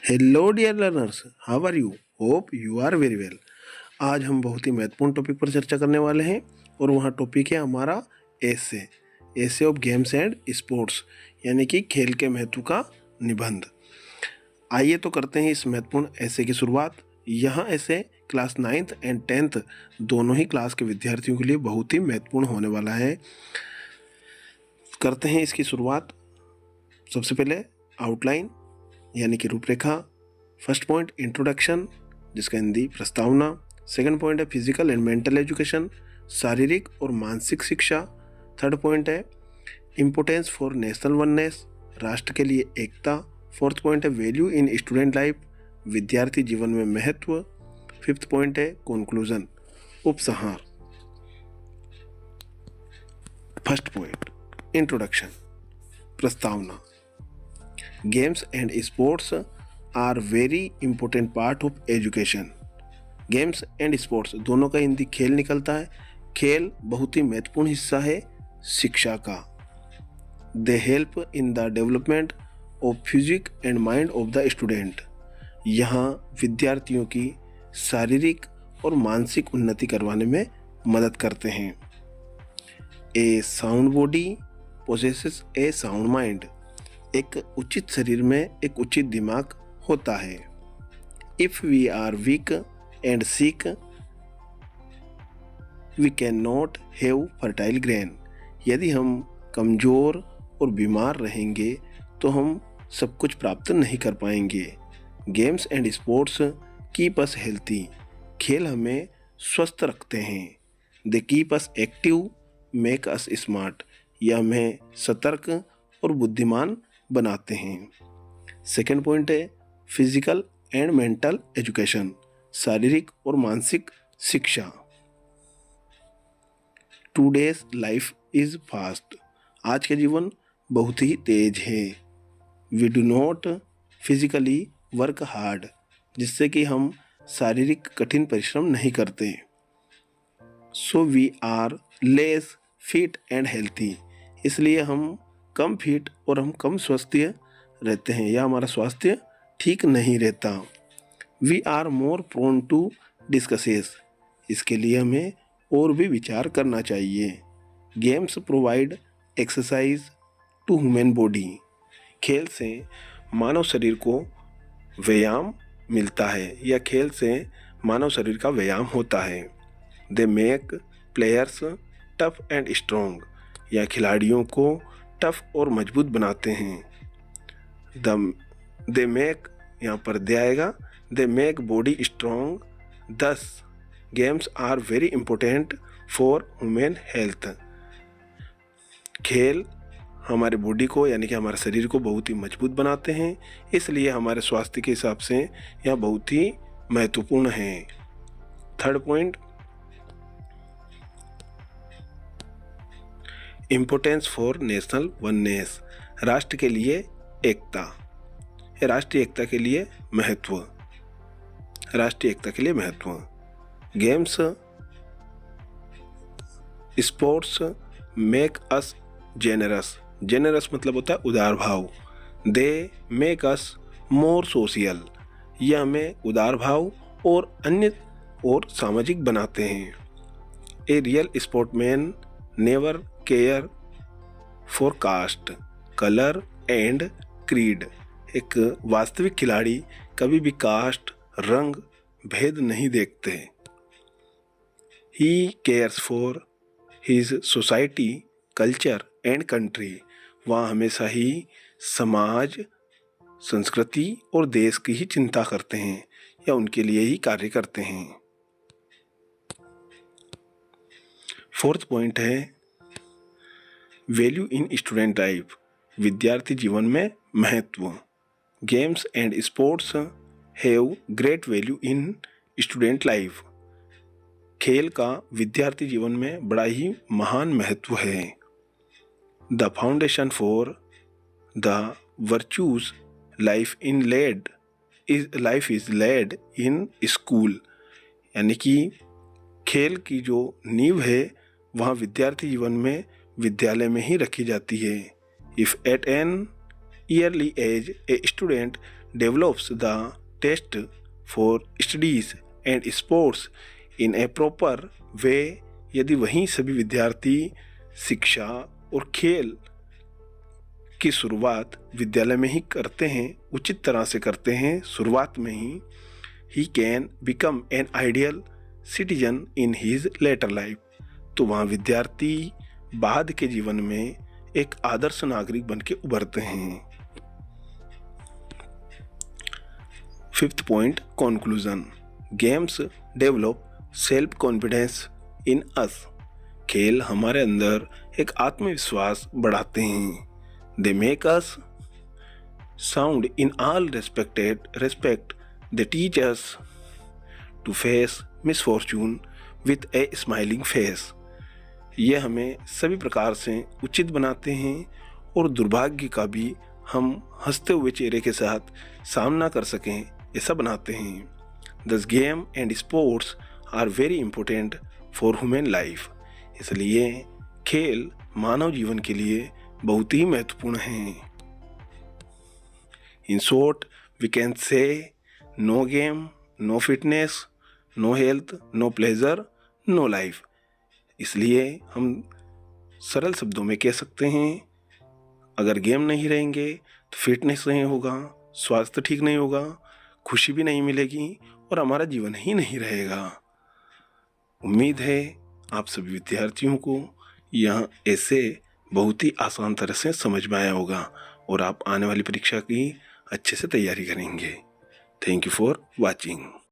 Hello dear learners, how are you? Hope you are very well. आज हम बहुत ही महत्वपूर्ण टॉपिक पर चर्चा करने वाले हैं और वहाँ टॉपिक है हमारा essay of games and sports, यानी कि खेल के महत्व का निबंध। आइए तो करते हैं इस महत्वपूर्ण ऐसे की शुरुआत। यहाँ ऐसे क्लास 9th एंड 10th दोनों ही क्लास के विद्यार्थियों के लिए बहुत ही महत्वपूर्ण होने वाला है। करते हैं इसकी शुरुआत। सबसे पहले आउटलाइन यानी कि रूपरेखा। फर्स्ट पॉइंट इंट्रोडक्शन, जिसका हिंदी प्रस्तावना। सेकंड पॉइंट है फिजिकल एंड मेंटल एजुकेशन, शारीरिक और मानसिक शिक्षा। थर्ड पॉइंट है इम्पोर्टेंस फॉर नेशनल वननेस, राष्ट्र के लिए एकता। फोर्थ पॉइंट है वैल्यू इन स्टूडेंट लाइफ, विद्यार्थी जीवन में महत्व। फिफ्थ पॉइंट है कंक्लूजन, उपसंहार। फर्स्ट पॉइंट इंट्रोडक्शन, प्रस्तावना। Games and sports are very important part of education. Games and sports दोनों का हिंदी खेल निकलता है। खेल बहुत ही महत्वपूर्ण हिस्सा है शिक्षा का। They help in the development of physique and mind of the student. यहाँ विद्यार्थियों की शारीरिक और मानसिक उन्नति करवाने में मदद करते हैं। A sound body possesses a sound mind. एक उचित शरीर में एक उचित दिमाग होता है। If we are weak and sick we can not have fertile grain. यदि हम कमज़ोर और बीमार रहेंगे तो हम सब कुछ प्राप्त नहीं कर पाएंगे। Games and sports keep us healthy. खेल हमें स्वस्थ रखते हैं। They keep us active, make us smart. यह हमें सतर्क और बुद्धिमान बनाते हैं। सेकेंड पॉइंट है फिजिकल एंड मेंटल एजुकेशन, शारीरिक और मानसिक शिक्षा। Today's life is fast. आज का जीवन बहुत ही तेज है। We do not physically work hard, जिससे कि हम शारीरिक कठिन परिश्रम नहीं करते। So we are less fit and healthy. इसलिए हम कम फिट और हम कम स्वस्थ रहते हैं या हमारा स्वास्थ्य ठीक नहीं रहता। We are more prone to diseases. इसके लिए हमें और भी विचार करना चाहिए। Games provide exercise to human body. खेल से मानव शरीर को व्यायाम मिलता है या खेल से मानव शरीर का व्यायाम होता है। They make players tough and strong. या खिलाड़ियों को टफ और मजबूत बनाते हैं। दे मेक, यहाँ पर दे आएगा, they make body strong. Thus games are very important for human health. खेल हमारे बॉडी को यानी कि हमारे शरीर को बहुत ही मजबूत बनाते हैं, इसलिए हमारे स्वास्थ्य के हिसाब से यह बहुत ही महत्वपूर्ण है। Third point importance for national oneness, राष्ट्र के लिए एकता। राष्ट्रीय एकता के लिए महत्व, राष्ट्रीय एकता के लिए महत्व। Games sports make us generous. Generous मतलब होता है उदार भाव। They make us more social. यह हमें उदार भाव और अन्य और सामाजिक बनाते हैं। A real sportsman never care for caste, colour and creed. एक वास्तविक खिलाड़ी कभी भी कास्ट, रंग, भेद नहीं देखते। He cares for his society, culture and country. वह हमेशा ही समाज, संस्कृति और देश की ही चिंता करते हैं या उनके लिए ही कार्य करते हैं। फोर्थ पॉइंट है वैल्यू इन स्टूडेंट लाइफ, विद्यार्थी जीवन में महत्व। Games and sports have great value in student life. खेल का विद्यार्थी जीवन में बड़ा ही महान महत्व है। The foundation for the virtues life is laid in school. यानी कि खेल की जो नींव है वहाँ विद्यार्थी जीवन में विद्यालय में ही रखी जाती है। If at an early age a student develops the taste for studies and sports in a proper way, यदि वहीं सभी विद्यार्थी शिक्षा और खेल की शुरुआत विद्यालय में ही करते हैं, उचित तरह से करते हैं शुरुआत में ही, he can become an ideal citizen in his later life, तो वहाँ विद्यार्थी बाद के जीवन में एक आदर्श नागरिक बन के उभरते हैं। 5th point, conclusion. Games develop self confidence in us. खेल हमारे अंदर एक आत्मविश्वास बढ़ाते हैं। They make us sound in all respect. They teach us to face misfortune with a smiling face. ये हमें सभी प्रकार से उचित बनाते हैं और दुर्भाग्य का भी हम हंसते हुए चेहरे के साथ सामना कर सकें, ऐसा बनाते हैं। Thus game and sports are very important for human life. इसलिए खेल मानव जीवन के लिए बहुत ही महत्वपूर्ण हैं। In short, we can say no game, no fitness, no health, no pleasure, no life. इसलिए हम सरल शब्दों में कह सकते हैं, अगर गेम नहीं रहेंगे तो फिटनेस नहीं होगा, स्वास्थ्य ठीक नहीं होगा, खुशी भी नहीं मिलेगी और हमारा जीवन ही नहीं रहेगा। उम्मीद है आप सभी विद्यार्थियों को यह ऐसे बहुत ही आसान तरह से समझ में आया होगा और आप आने वाली परीक्षा की अच्छे से तैयारी करेंगे। Thank you for watching.